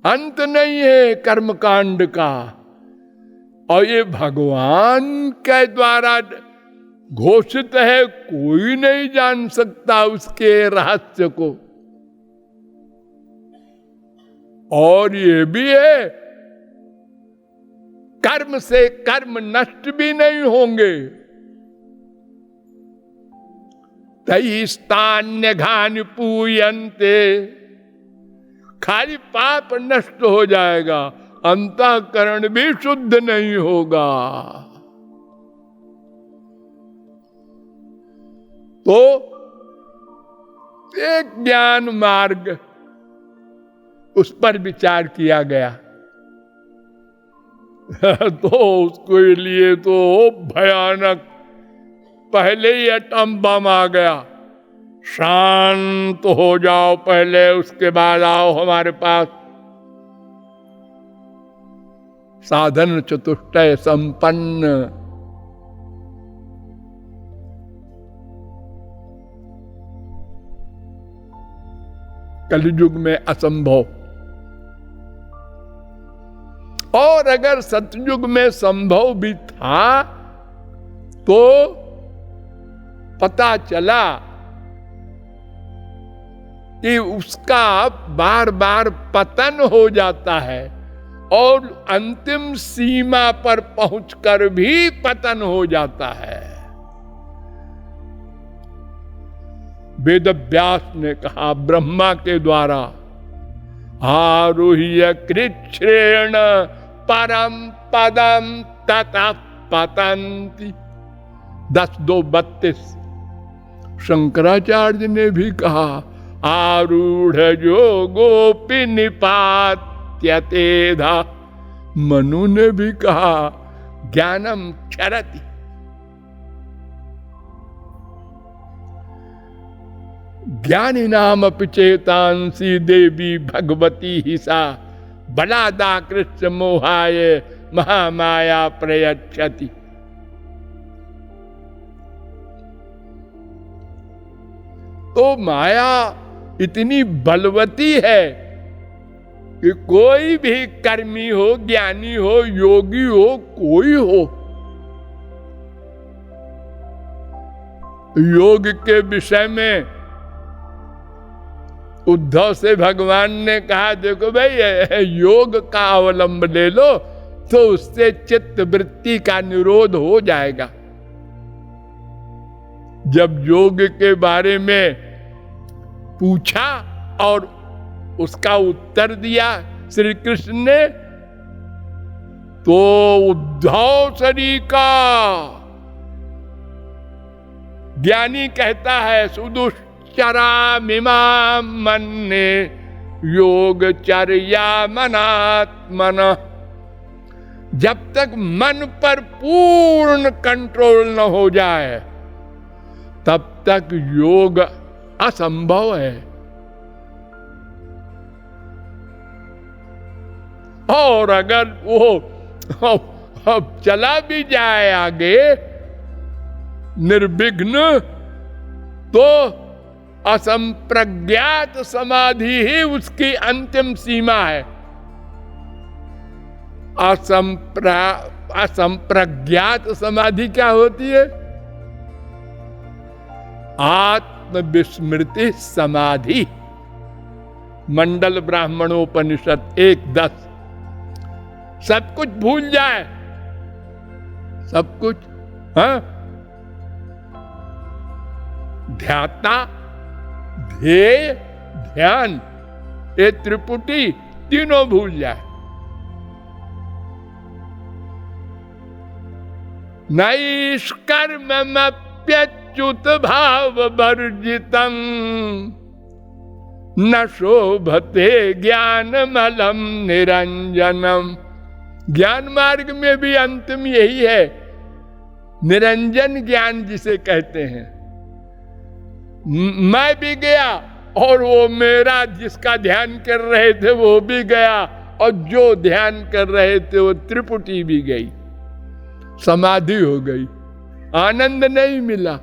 अंत नहीं है कर्मकांड का। और ये भगवान के द्वारा घोषित है, कोई नहीं जान सकता उसके रहस्य को। और ये भी है, कर्म से कर्म नष्ट भी नहीं होंगे। तैस्तान्य घान पूयन्ते, खाली पाप नष्ट हो जाएगा, अंतःकरण भी शुद्ध नहीं होगा। तो एक ज्ञान मार्ग, उस पर विचार किया गया। तो उसके लिए तो भयानक, पहले ही एटम बम आ गया। शांत हो जाओ पहले, उसके बाद आओ हमारे पास। साधन चतुष्टय संपन्न, कलयुग में असंभव। और अगर सतयुग में संभव भी था तो पता चला कि उसका बार बार पतन हो जाता है और अंतिम सीमा पर पहुंचकर भी पतन हो जाता है। वेद व्यास ने कहा ब्रह्मा के द्वारा, आरुह्य कृच्छ्रेण परम पदम ततः पतन्ति। 10:2-32। शंकराचार्य ने भी कहा, आरूढ़ योगोपि निपात्यतेधा। मनु ने भी कहा, ज्ञानम क्षरति। ज्ञानी नाम अपि चेतांसी देवी भगवती ही सा, बलादाकृष्य मोहाय महामाया प्रयच्छति। तो माया इतनी बलवती है कि कोई भी कर्मी हो, ज्ञानी हो, योगी हो, कोई हो, योग के विषय में उद्धव से भगवान ने कहा, देखो भाई योग का अवलंब ले लो तो उससे चित्त वृत्ति का निरोध हो जाएगा। जब योग के बारे में पूछा और उसका उत्तर दिया श्री कृष्ण ने, तो उद्धव सरीका ज्ञानी कहता है, सुदुश्चरामिमां मन्ये योगचर्या मनात्मन। जब तक मन पर पूर्ण कंट्रोल न हो जाए तब तक योग असंभव है। और अगर वो अब चला भी जाए आगे निर्विघ्न, तो असंप्रज्ञात समाधि ही उसकी अंतिम सीमा है। असंप्रज्ञात समाधि क्या होती है? आत्मविस्मृति समाधि। मंडल ब्राह्मणोपनिषद 1:10। सब कुछ भूल जाए, सब कुछ। हाँ, ध्याता, ध्येय, ध्यान, ये त्रिपुटी तीनों भूल जाए। नैष्कर्म्यप्यच्युत भाव वर्जितम् न शोभते ज्ञानमलं निरंजनम। ज्ञान मार्ग में भी अंतिम यही है, निरंजन ज्ञान जिसे कहते हैं। मैं भी गया और वो मेरा जिसका ध्यान कर रहे थे वो भी गया, और जो ध्यान कर रहे थे वो त्रिपुटी भी गई, समाधि हो गई, आनंद नहीं मिला।